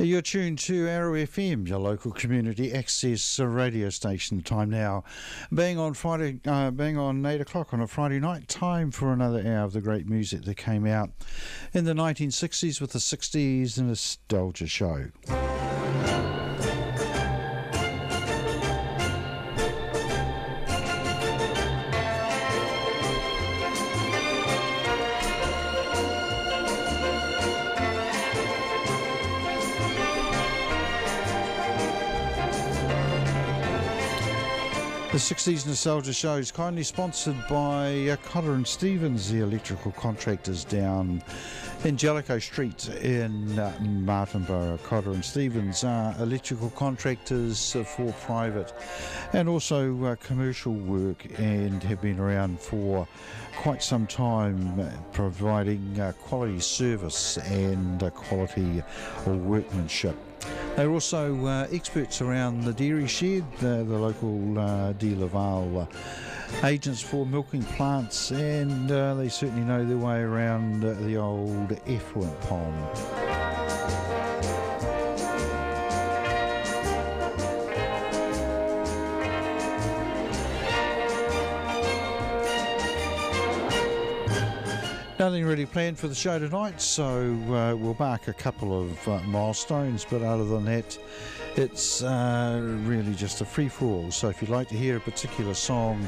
You're tuned to Arrow FM, your local community access radio station. Time now, being on 8 o'clock on a Friday night. Time for another hour of the great music that came out in the 1960s with the 60s Nostalgia Show. The 60s Nostalgia Show is kindly sponsored by Cotter and Stevens, the electrical contractors down in Jellicoe Street in Martinborough. Cotter and Stevens are electrical contractors for private and also commercial work, and have been around for quite some time, providing quality service and quality workmanship. They're also experts around the dairy shed, the local De Laval agents for milking plants, and they certainly know their way around the old effluent pond. Nothing really planned for the show tonight, so we'll mark a couple of milestones, but other than that, it's really just a free-for-all. So if you'd like to hear a particular song,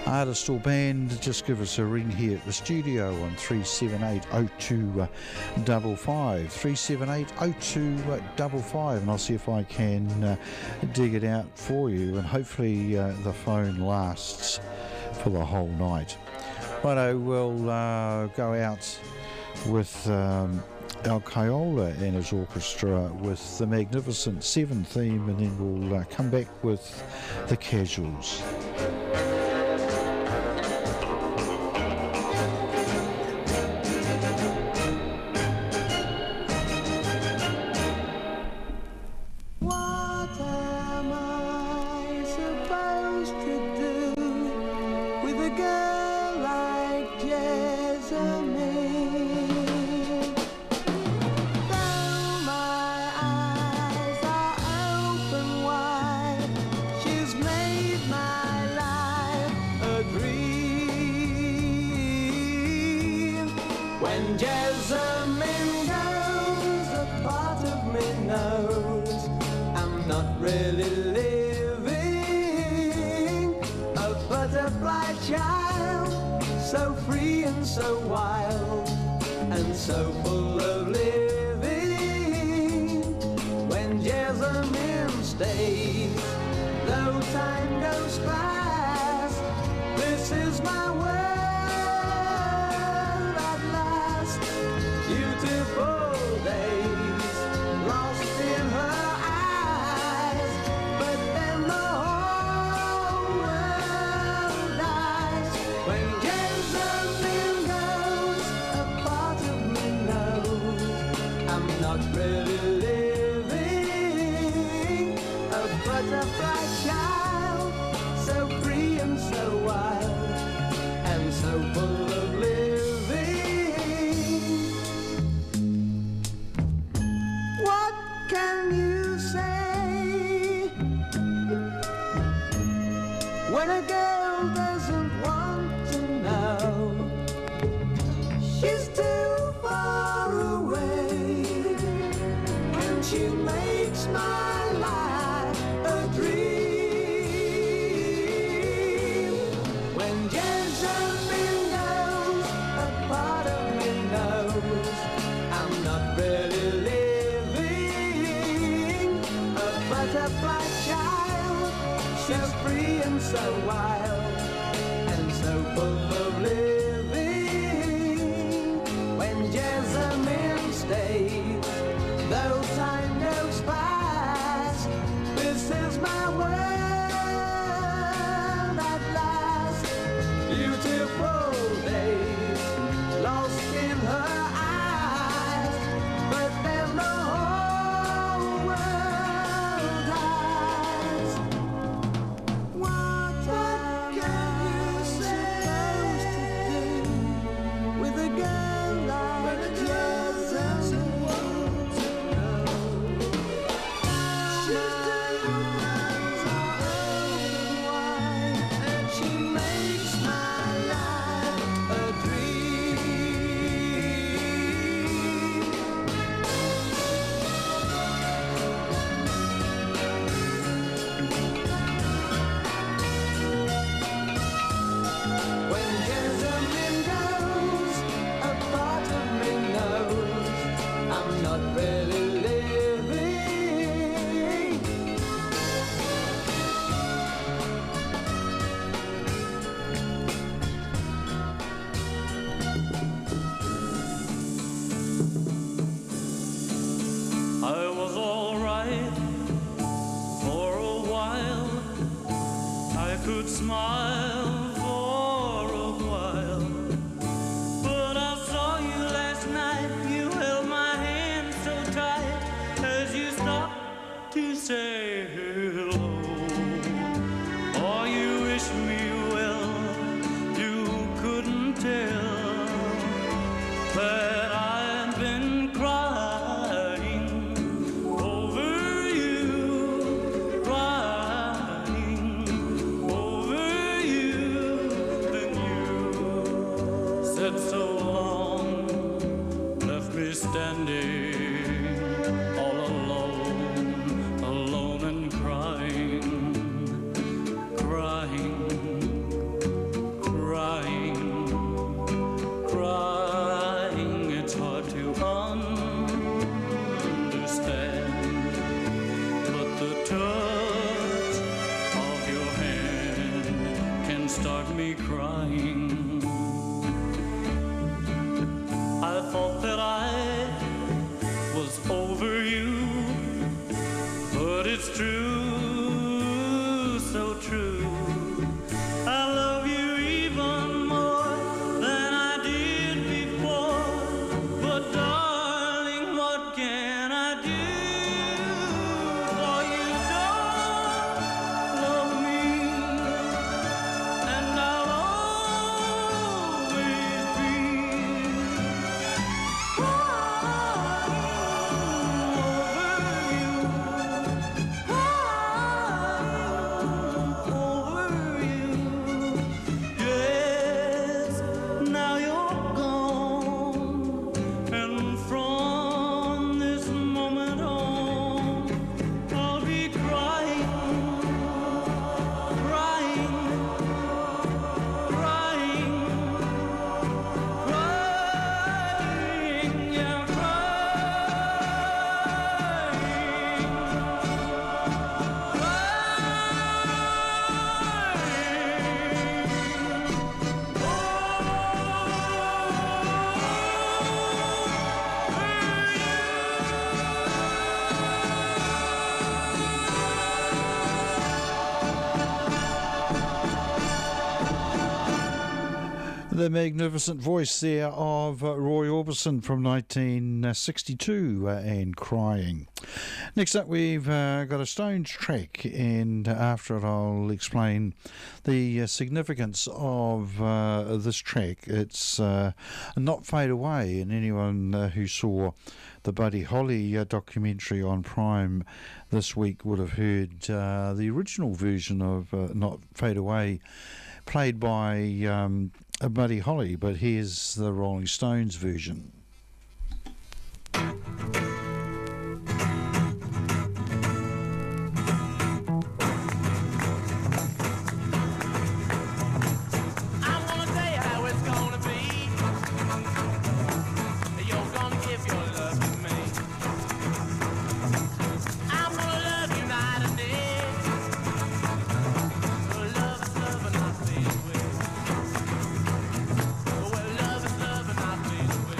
artist or band, just give us a ring here at the studio on 378-0255, 378-0255, and I'll see if I can dig it out for you, and hopefully the phone lasts for the whole night. Righto, we'll go out with Al Kaiola and his orchestra with the Magnificent Seven theme, and then we'll come back with the Casuals. What can you say? smile for a while. But I saw you last night, you held my hand so tight as you stopped to say hello. Oh, you wish me well, you couldn't tell that I've been crying over you, crying over you. Then you said so long, left me standing all alone, alone and crying, crying, crying, crying. It's hard to understand, but the touch of your hand can start me crying. I thought that I was over you, but it's true, so true. I love you even more than I did before. But darling, what can I do? For you don't love me, and I'll always be over you. Yes, now you're gone, and from this moment on, I'll be crying, crying, crying, crying, yeah, The magnificent voice there of Roy Orbison from 1962 and Crying. Next up we've got a Stones track, and after it I'll explain the significance of this track. It's Not Fade Away, and anyone who saw the Buddy Holly documentary on Prime this week would have heard the original version of Not Fade Away played by Buddy Holly, but here's the Rolling Stones version. Love is love and I feel it.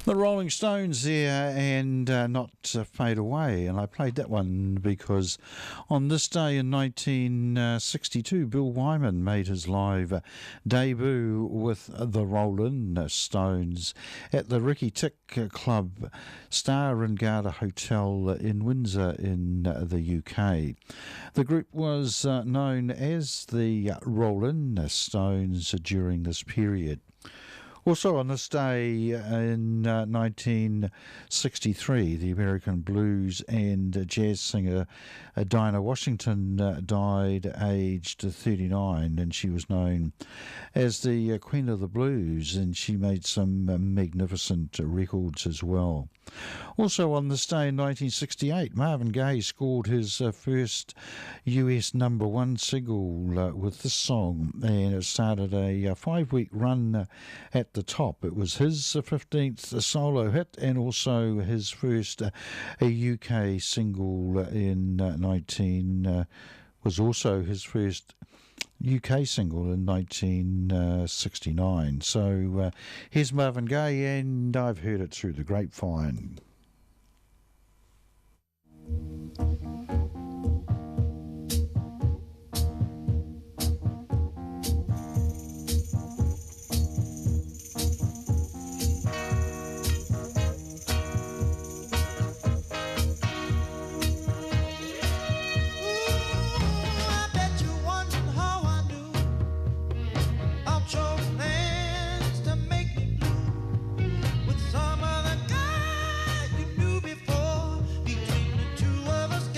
The Rolling Stones there, and Not Fade Away. And I played that one because on this day in 1962, Bill Wyman made his live debut with the Rolling Stones at the Ricky Tick Club, Star and Garter Hotel in Windsor in the UK. The group was known as the Rolling Stones during this period. Also on this day in 1963, the American blues and jazz singer Dinah Washington died aged 39, and she was known as the Queen of the Blues, and she made some magnificent records as well. Also on this day in 1968, Marvin Gaye scored his first US #1 single with this song, and it started a 5-week run at the top. It was his 15th solo hit and also his first UK single in was also his first UK single in 1969. So here's Marvin Gaye, and I've heard it through the grapevine. Some other guy you knew before. Between the two of us,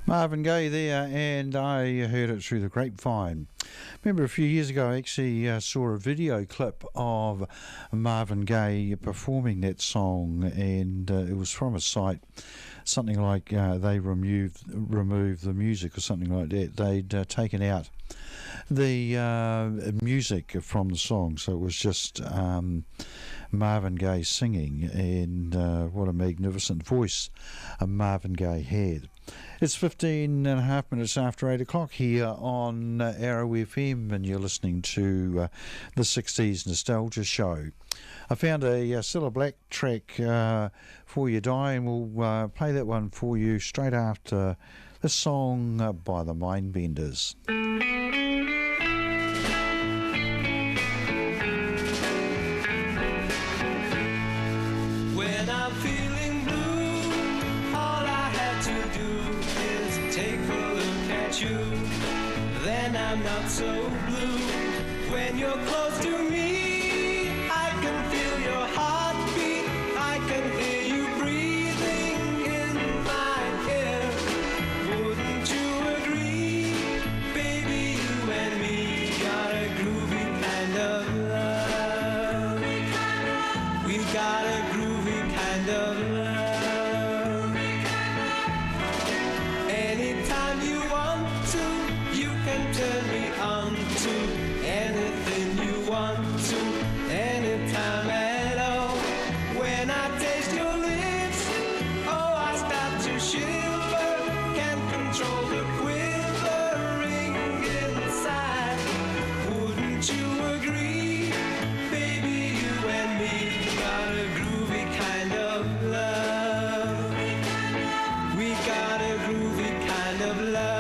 Marvin Gaye there, and I heard it through the grapevine. Remember a few years ago I actually saw a video clip of Marvin Gaye performing that song, and it was from a site, something like they removed the music or something like that. They'd taken out the music from the song, so it was just Marvin Gaye singing, and what a magnificent voice Marvin Gaye had. It's 15 and a half minutes after 8 o'clock here on Arrow FM, and you're listening to the 60s Nostalgia Show. I found a Cilla Black track for you, Di, and we'll play that one for you straight after this song by the Mindbenders. When I'm feeling blue, all I had to do is take a look at you. Then I'm not so blue. When you're close to me, I can feel your heartbeat. I can hear you breathing in my ear. Wouldn't you agree? Baby, you and me got a groovy kind of love. We got a groovy kind of love. Anytime you want to, you can turn me on to anything you want to, anytime at all. When I taste your lips, oh, I start to shiver. Can't control the quivering inside. Wouldn't you agree? Baby, you and me got a groovy kind of love. We got a groovy kind of love.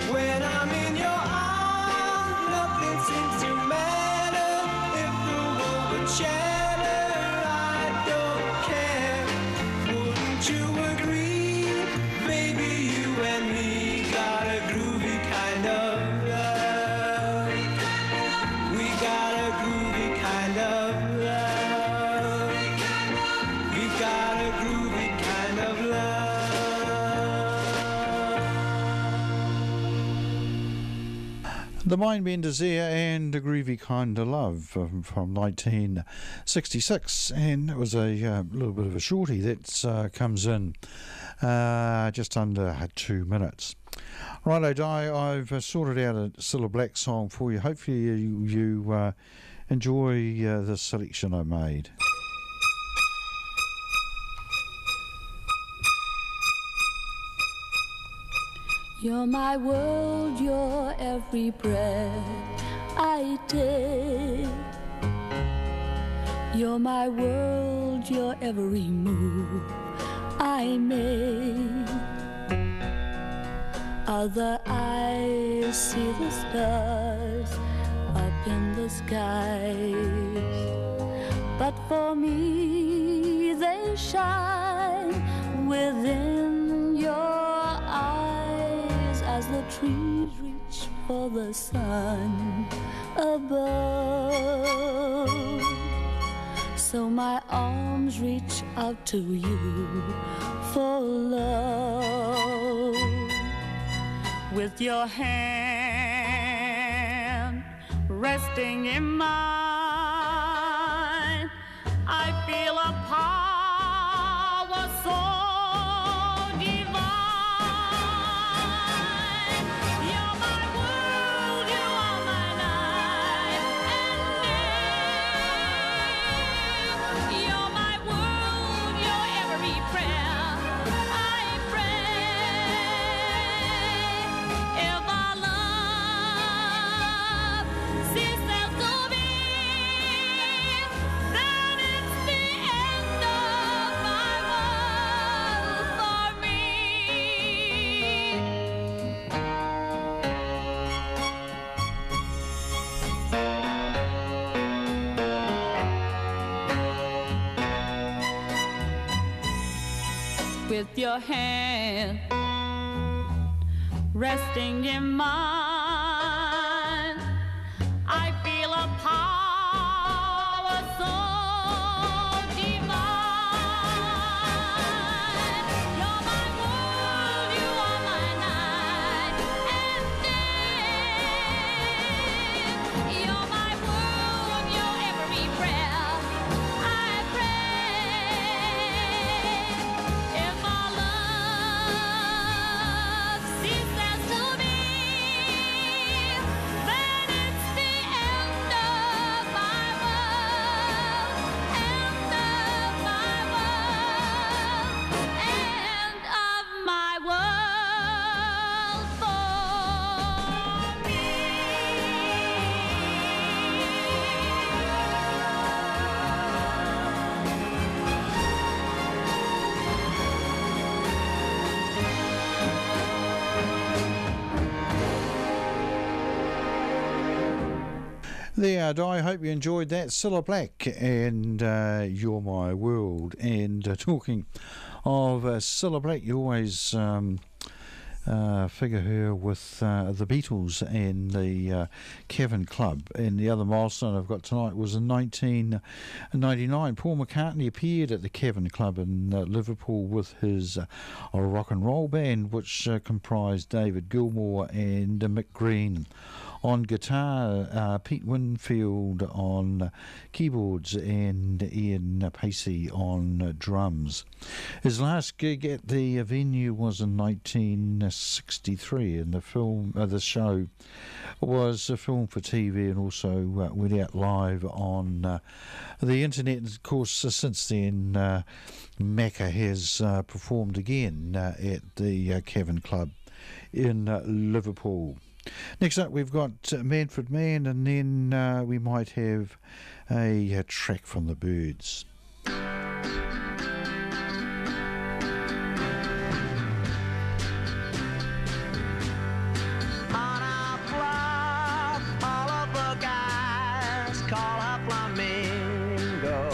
When I'm in your arms, nothing seems to matter. If the world would shatter, I don't care. Wouldn't you agree? Baby, you and me got a groovy kind of love. We got a groovy kind of love. We got a groovy kind of love. The Mindbenders there, and a groovy kind of love from 1966, and it was a little bit of a shorty that comes in just under 2 minutes. Righto, Di, I've sorted out a Cilla Black song for you. Hopefully you enjoy the selection I made. You're my world, you're every breath I take. You're my world, you're every move I make. Other eyes see the stars up in the skies, but for me they shine within your eyes as the trees reach for the sun above. So my arms reach out to you for love. With your hand resting in mine, I feel a power so divine. You're my world, you are my night and day. You're my world, you're every prayer I pray. If our love ceases to be, then it's the end of my world for me. With your hand resting in mine, I feel a power so divine. You're my world, you are my night and day. You're my world, you're every prayer I pray. If our love ceases to be, There, I hope you enjoyed that. Cilla Black and You're My World. And talking of Cilla Black, you always figure her with the Beatles and the Kevin Club. And the other milestone I've got tonight was in 1999. Paul McCartney appeared at the Kevin Club in Liverpool with his rock and roll band, which comprised David Gilmour and Mick Green on guitar, Pete Winfield on keyboards, and Ian Pacey on drums. His last gig at the venue was in 1963, and the show was a film for TV and also went out live on the internet. And of course, since then, Macca has performed again at the Kevin Club in Liverpool. Next up, we've got Manfred Mann, and then we might have a track from the Byrds. On our block, all of the guys call her Flamingo,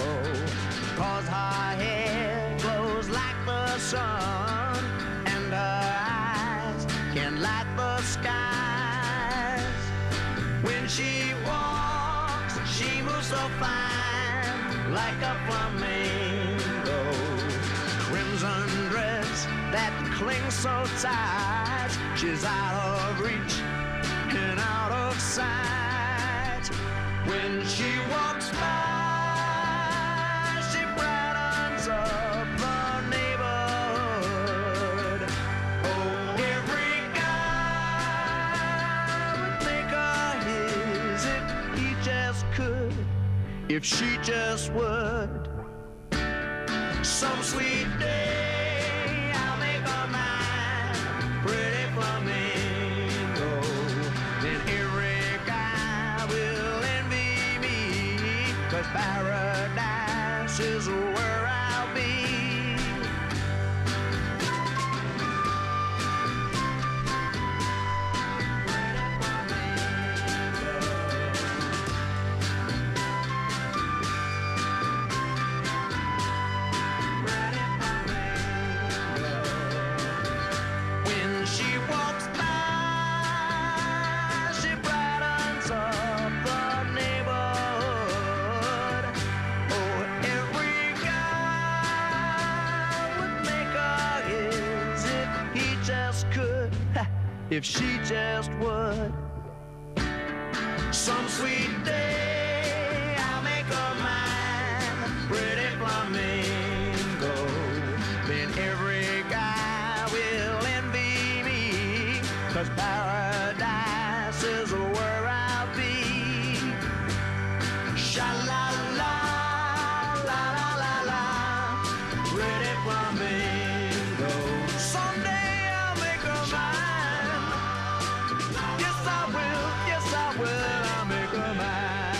'cause her hair glows like the sun, and her eyes can light the skies. When she walks, she moves so fine, like a flamingo. Crimson dress that clings so tight, she's out of reach and out of sight. When she walks by, she brightens up the neighborhood. Oh, every guy would make her his if he just could, if she just would. Some sweet day I'll make her mine, pretty flamingo. Then every guy will envy me, 'cause paradise is where I'll be. When she walks by, she brightens up the neighborhood. Oh, every guy would make her his if he just could, if she just would. Some sweet day I'll make her mine, pretty flamingo. Then every guy will envy me, 'cause paradise is where I'll be. Sha-la-la, la-la-la-la, pretty flamingo. Someday I'll make her mine. Yes, I will, I'll make her mine.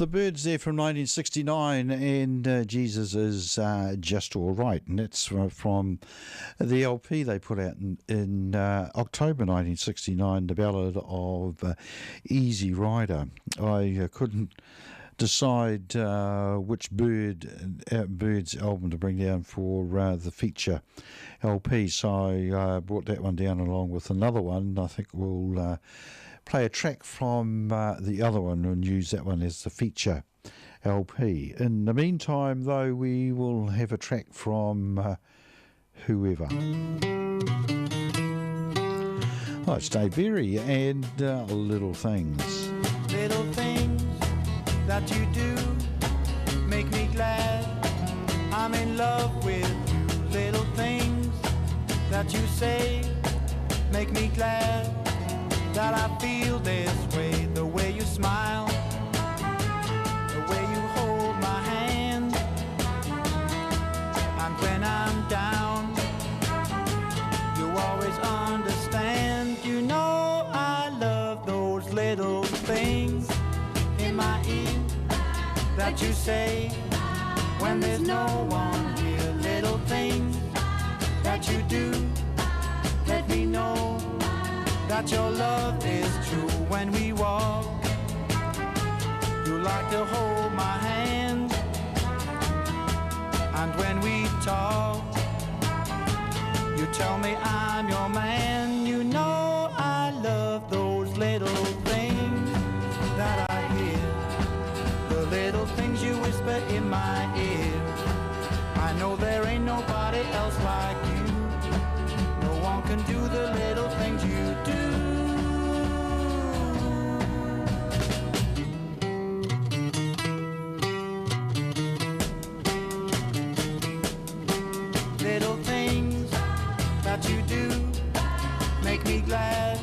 The Birds there from 1969, and Jesus is Just All Right, and that's from the LP they put out in October 1969, the ballad of Easy Rider. I couldn't decide which Birds album to bring down for the feature LP, so I brought that one down along with another one. I think we'll play a track from the other one and use that one as the feature LP. In the meantime, though, we will have a track from whoever. Oh, it's Dave Berry and Little Things. Little things that you do make me glad. I'm in love with you. Little things that you say make me glad that I feel this way. The way you smile, the way you hold my hand, and when I'm down, you always understand. You know I love those little things in my ear that you say when there's no one here. Little things that you do let me know that your love is true. When we walk, you like to hold my hand, and when we talk, you tell me I'm your man. You know I love those little things that I hear, the little things you whisper in my ear. I know there ain't nobody else like you. No one can do the little things you do. Little things that you do make me glad.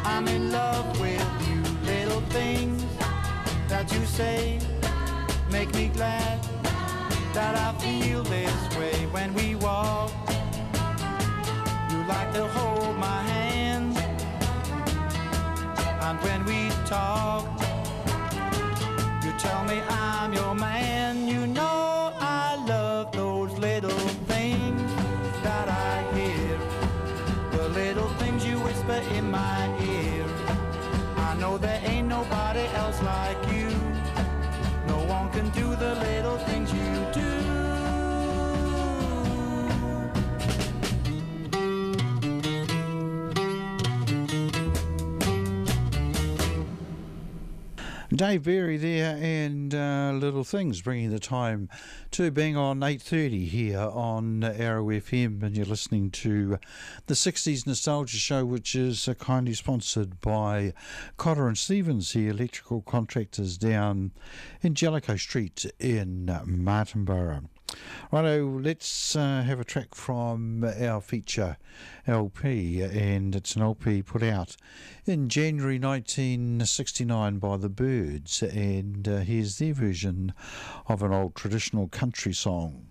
I'm in love with you. Little things that you say make me glad that I feel this way. When we walk, you like to hold my hand, and when we talk, you tell me I'm your man. You know I love those little things that I hear, the little things you whisper in my ear. I know there ain't nobody else like you. No one can do the little things you do. Dave Berry there and Little Things, bringing the time to bang on 8:30 here on Arrow FM, and you're listening to the 60s Nostalgia Show, which is kindly sponsored by Cotter and Stevens, the electrical contractors down in Jellicoe Street in Martinborough. Righto, let's have a track from our feature LP, and it's an LP put out in January 1969 by the Birds, and here's their version of an old traditional country song.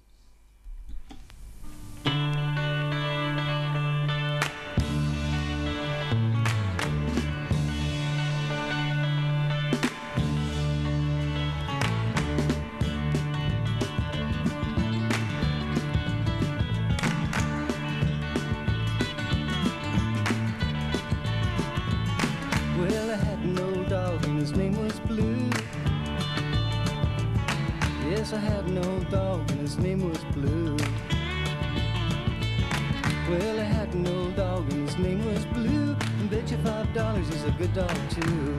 I had no dog and his name was Blue. Well, I had no dog and his name was Blue. And bet you $5 he's a good dog too.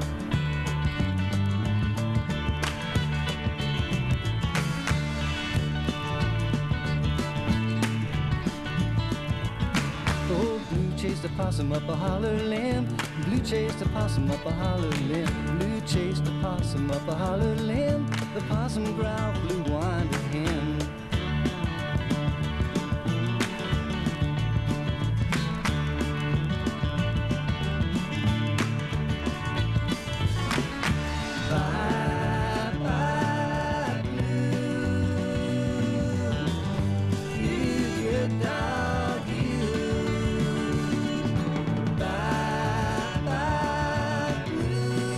Oh, Blue chased a possum up a holler limb. Blue chased a possum up a holler limb. Blue chased a possum up a holler limb. The possum growled, Blue whined at him. Bye-bye, Blue. You good dog, you. Bye-bye, Blue.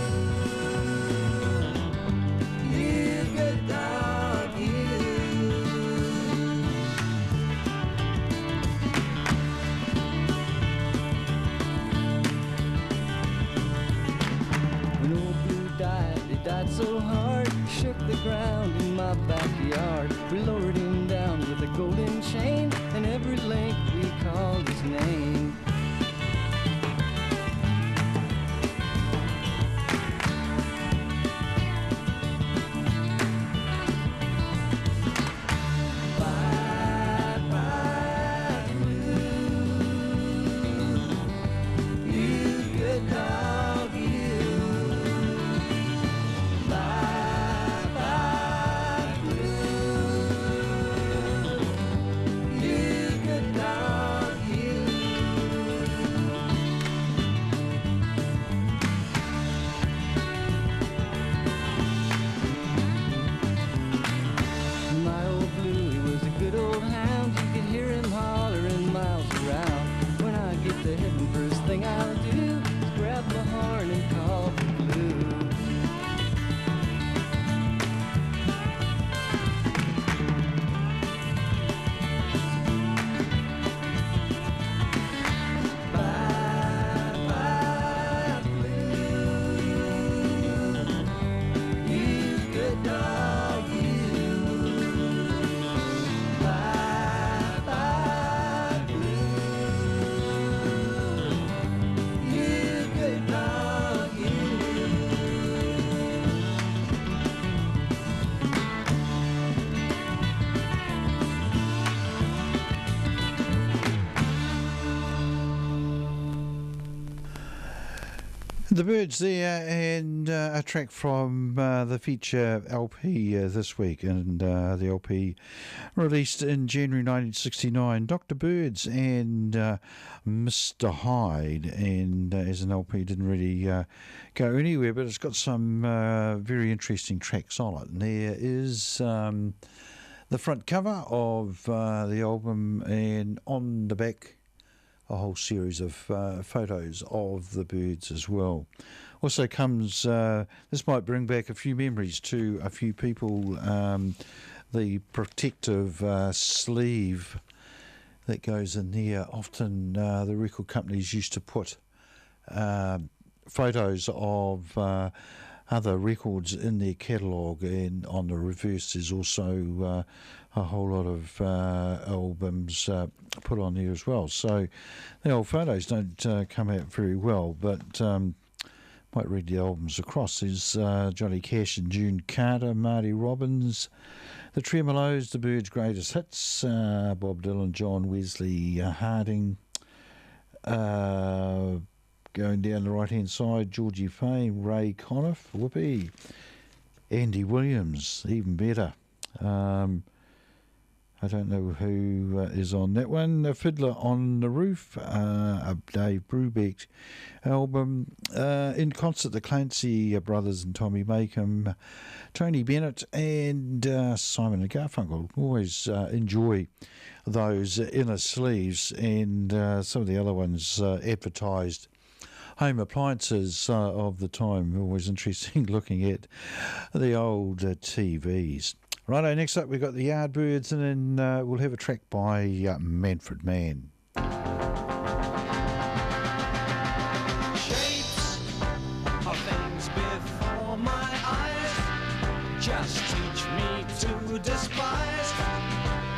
The Birds there, and a track from the feature LP this week, and the LP released in January 1969, Dr. Birds and Mr. Hyde, and as an LP didn't really go anywhere, but it's got some very interesting tracks on it, and there is the front cover of the album, and on the back a whole series of photos of the Birds as well. Also comes, this might bring back a few memories to a few people, the protective sleeve that goes in there. Often the record companies used to put photos of other records in their catalogue, and on the reverse there's also a whole lot of albums put on there as well. So the old photos don't come out very well, but might read the albums across. There's Johnny Cash and June Carter, Marty Robbins, the Tremolos, the Birds' greatest hits, Bob Dylan, John Wesley Harding, going down the right-hand side, Georgie Fame, Ray Conniff, whoopee, Andy Williams, even better. I don't know who is on that one. A Fiddler on the Roof, a Dave Brubeck album. In concert, the Clancy brothers and Tommy Makem, Tony Bennett and Simon and Garfunkel. Always enjoy those inner sleeves, and some of the other ones advertised home appliances of the time. Always interesting looking at the old TVs. Righto, next up we've got the Yardbirds, and then we'll have a track by Manfred Mann. Shapes of things before my eyes just teach me to despise.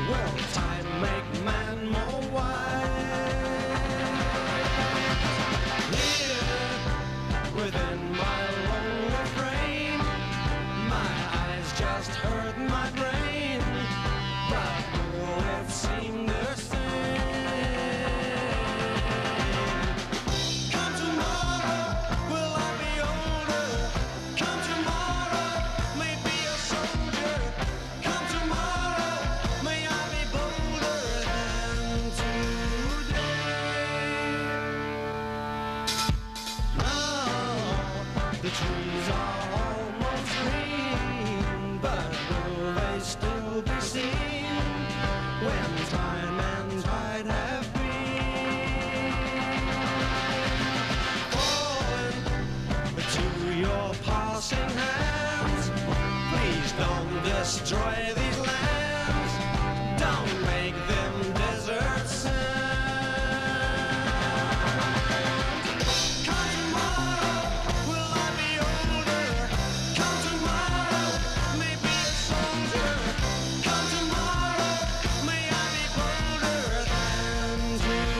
Will time make man more wise? Here within my lonely frame, my eyes just hurt my brain, but will it seem the same? Come tomorrow, will I be older? Come tomorrow, may be a soldier. Come tomorrow, may I be bolder than today. Now the trees are almost green, but will they still be seen when time and tide have been? Fallen to your passing hands, please don't destroy these lands, don't make them desert sands. Come tomorrow, will I be older? Come tomorrow, may be a soldier. Come tomorrow, may I be bolder than today.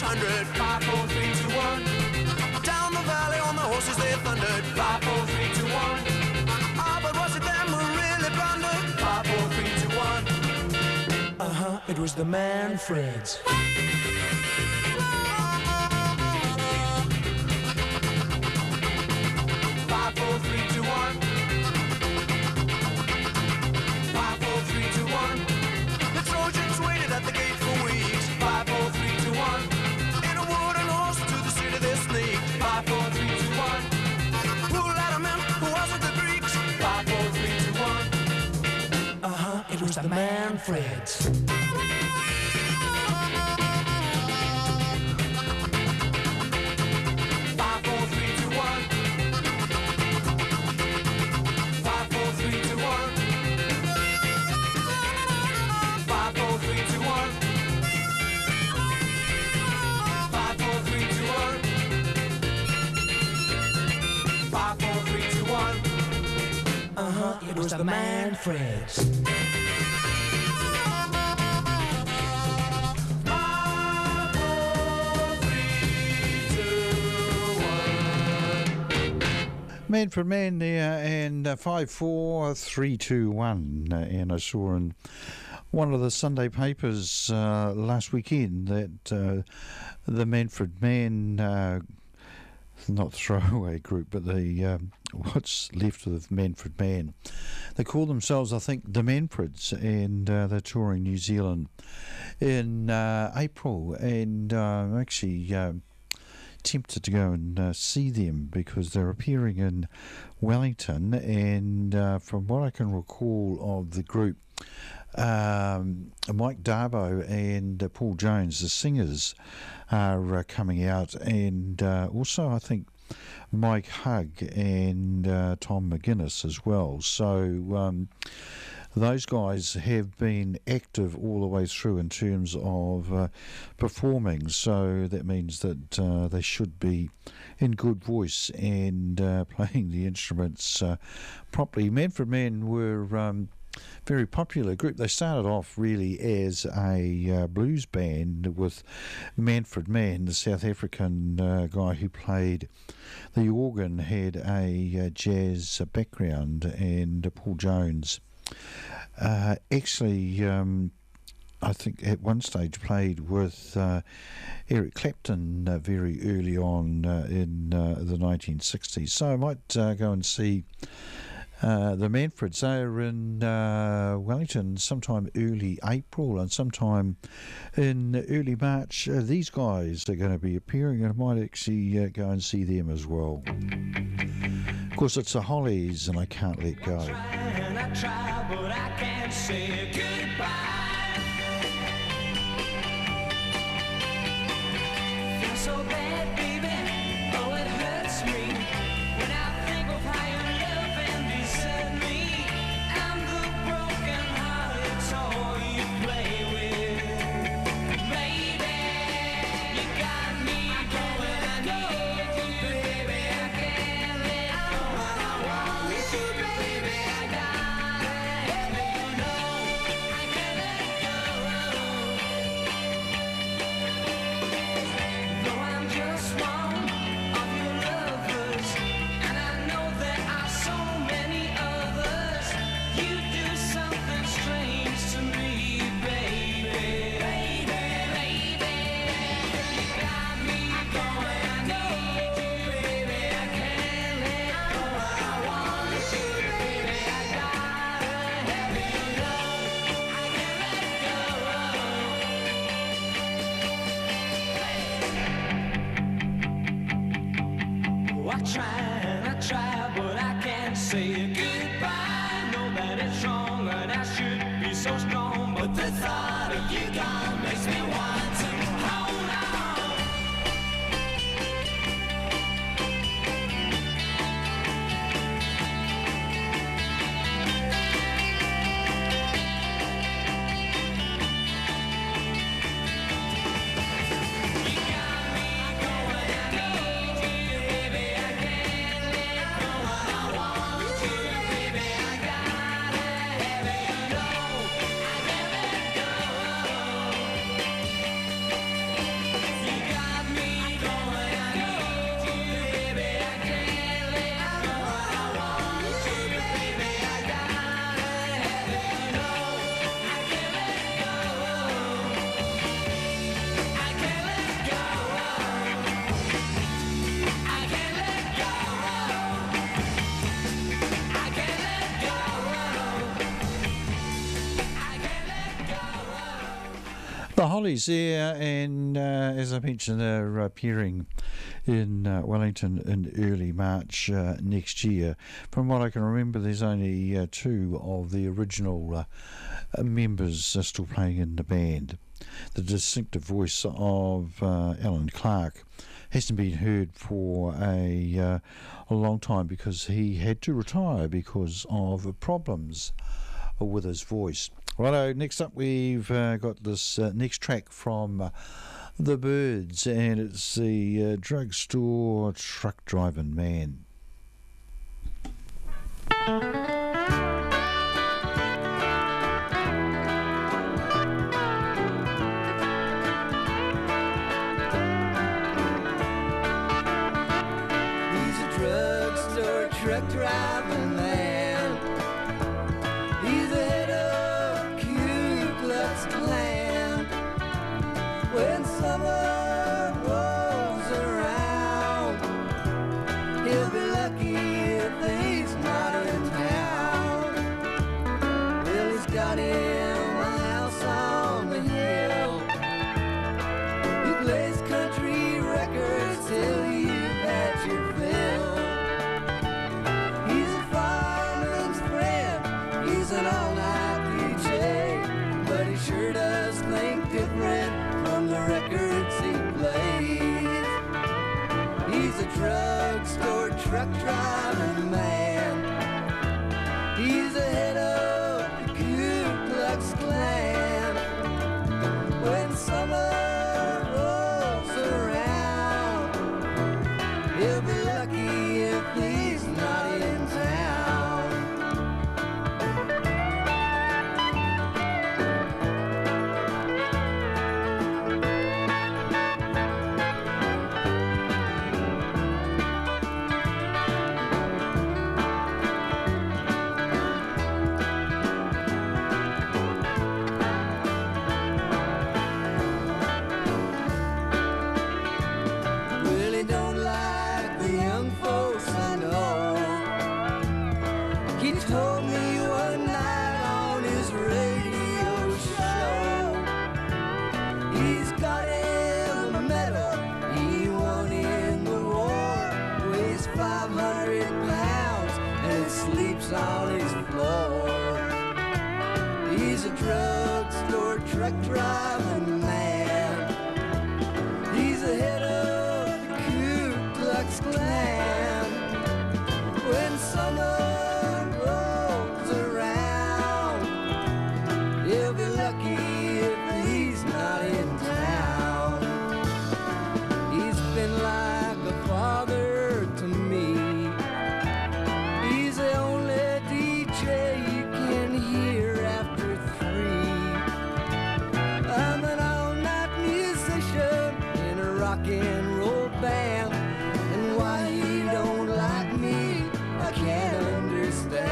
Onwards, 5, 4, 3, 2, 1. Down the valley on the horses they thundered. 5, 4, 3, 2, 1. Ah, but was it them who really blundered? 5, 4, 3, 2, 1. It was the Manfreds. 5, 4, 3, 2, 1. 5, 4, 3, 2, 1. The Trojans waited at the gate for weeks. 5, 4, 3, 2, 1. In a wooden horse to the city they sneaked. 5, 4, 3, 2, 1. Who let them in? Who was it? The Greeks? 5, 4, 3, 2, 1. It was the Manfreds. 5, 4, 3, 2, 1. 5, 4, 3, 2, 1. 5, 4, 3, 2, 1. 5, 4, 3, 2, 1. 5, 4, 3, 2, 1. It was the Manfreds. 5, 4, 3, 2, 1. Manfred Mann there, and 5, 4, 3, 2, 1. And I saw in one of the Sunday papers last weekend that the Manfred Mann, not throwaway group, but the what's left of Manfred Mann, they call themselves, I think, the Manfreds, and they're touring New Zealand in April, and I'm actually tempted to go and see them because they're appearing in Wellington, and from what I can recall of the group, Mike Darbo and Paul Jones, the singers, are coming out, and also I think Mike Hugg and Tom McGuinness as well. So those guys have been active all the way through in terms of performing, so that means that they should be in good voice and playing the instruments properly. Manfred Mann were very popular group. They started off really as a blues band with Manfred Mann, the South African guy who played the organ, had a jazz background, and Paul Jones actually I think at one stage played with Eric Clapton very early on in the 1960s. So I might go and see the Manfreds. They're in Wellington sometime early April, and sometime in early March these guys are going to be appearing, and I might actually go and see them as well. Of course, it's the Hollies, and I can't let go. I try, but I can't say goodbye. Feel so bad, baby. Oh, it hurts me when I think of how you love and desert me. I'm the broken hearted toy you play with, baby. You got me going. I need you, baby. I can't let go. I want you, baby. I gotta have you know. I can't let go. Though I'm just one of your lovers, and I know there are so many others, you do something strange to me, baby. Baby, you got me going. I need you, baby. I can't let go. I want you, baby. I gotta have you know. I can't let go. Oh, I try, but I can't say goodbye. Know that it's wrong and I should be so strong, but the thought of you gone makes me want to hold on. You got me going. I need you, baby. I can't let go. I want you, baby. I gotta have you know. I can't let go. The Hollies there, and as I mentioned, they're appearing in Wellington in early March next year. From what I can remember, there's only two of the original members still playing in the band. The distinctive voice of Alan Clark hasn't been heard for a long time because he had to retire because of problems with his voice. Righto, next up we've got this next track from The Byrds, and it's the Drugstore Truck Driving Man. He's a drugstore truck driving man. He's the head of Ku Klux Klan. When summer rolls around, he'll be lucky if he's not in town. Well, he's got him a house on the hill. He plays country records till you've had your fill. He's a fireman's friend, he's an all-night DJ, but he sure does think different from the records he plays. He's a drugstore truck driving man. He's the head of the Ku Klux Klan. When summer rolls around, he'll be lucky if he's not in town. Well, he don't like the young folks, I know. He told me one night on his radio show. He's got him a medal he won in the war. Weighs 500 pounds and sleeps on his floor. He's a drugstore truck driving man. He's the head of the Ku Klux Klan. When summer rolls around, he'll be lucky if he's not in town. He's been like a father to me. He's the only DJ you can hear after 3. I'm an all-night musician in a rock and roll band, and why he don't like me, I can't understand.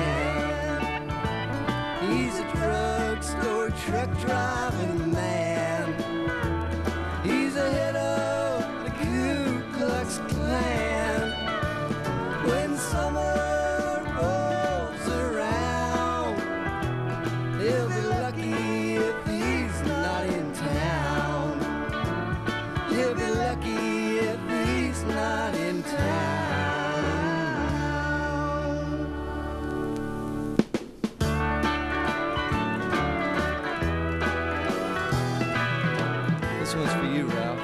He's a drugstore truck driving man. He's the head of the Ku Klux Klan. When summer rolls around, he'll be lucky if he's not in town. He'll be lucky if he's not in town. This one's for you, Ralph.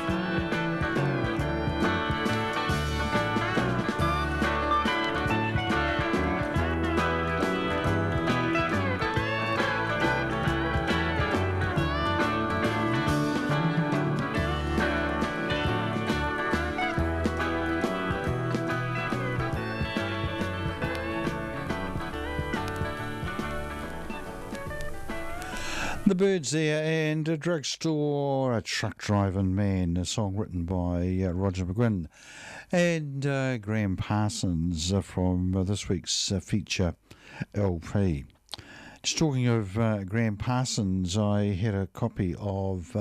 The Byrds there, and a drugstore, a truck driving man, a song written by Roger McGuinn and Graham Parsons from this week's feature LP. Just talking of Graham Parsons, I had a copy of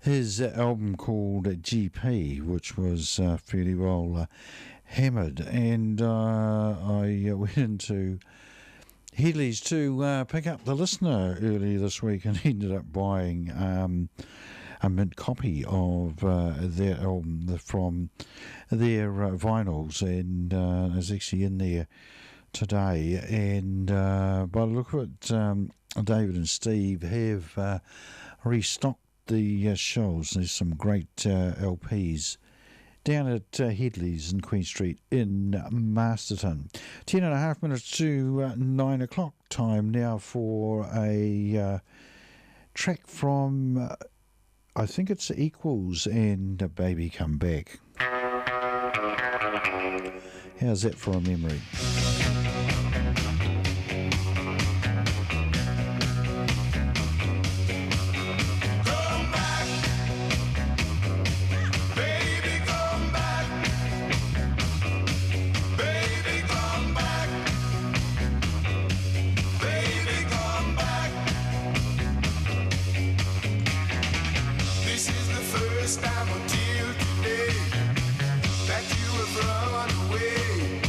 his album called GP, which was fairly well hammered, and I went into Headley's to pick up the Listener earlier this week and ended up buying a mint copy of their album from their vinyls, and is actually in there today. And by the look of it, David and Steve have restocked the shelves. There's some great LPs down at Headley's in Queen Street in Masterton. 10.5 minutes to 9 o'clock. Time now for a track from, I think it's Equals and Baby Come Back. How's that for a memory? Time until today that you have run away.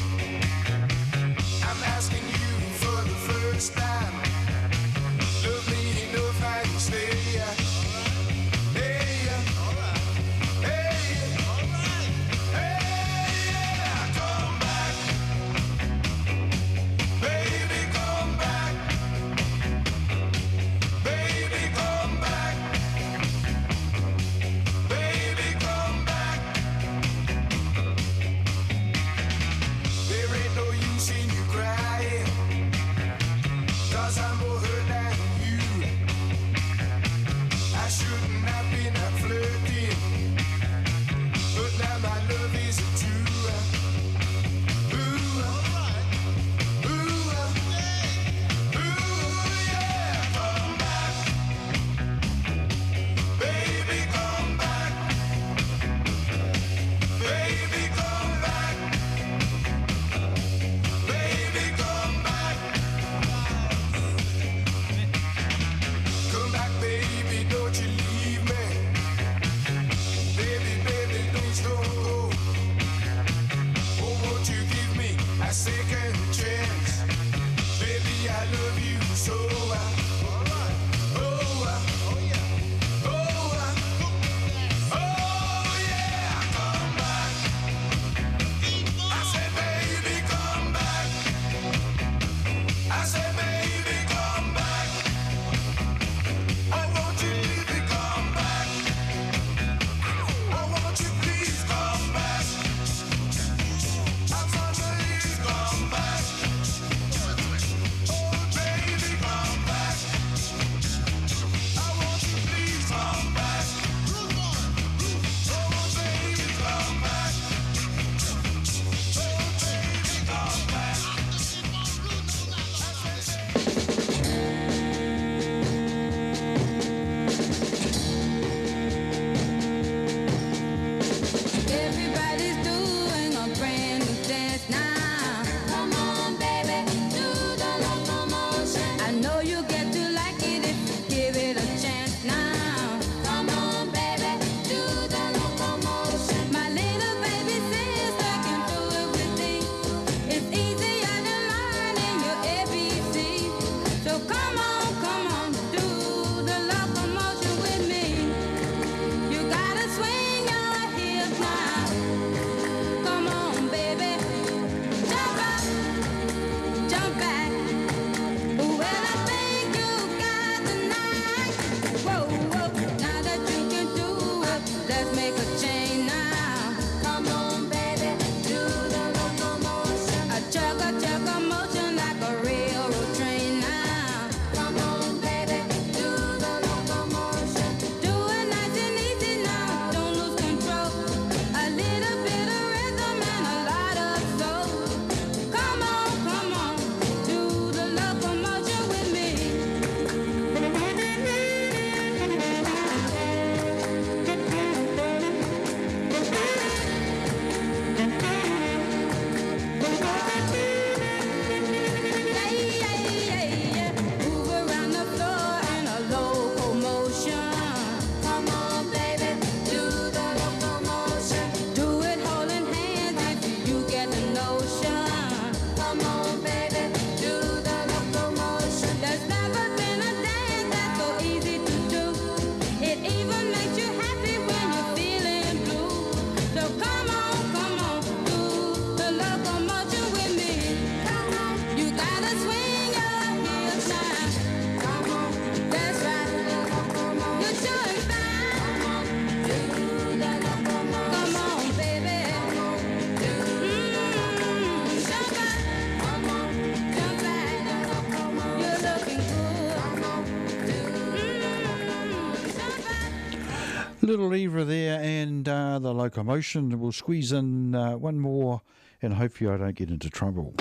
Little Eva there and the Locomotion. We'll squeeze in one more and hopefully I don't get into trouble.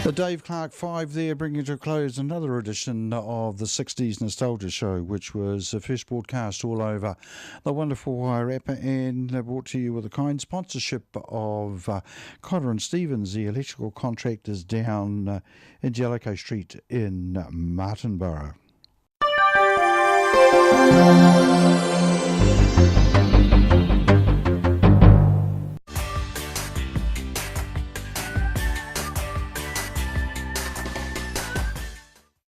The Dave Clark 5 there, bringing to a close another edition of the 60s Nostalgia Show, which was first broadcast all over the wonderful Wairarapa and brought to you with a kind sponsorship of Cotter and Stevens, the electrical contractors down in Jellicoe Street in Martinborough.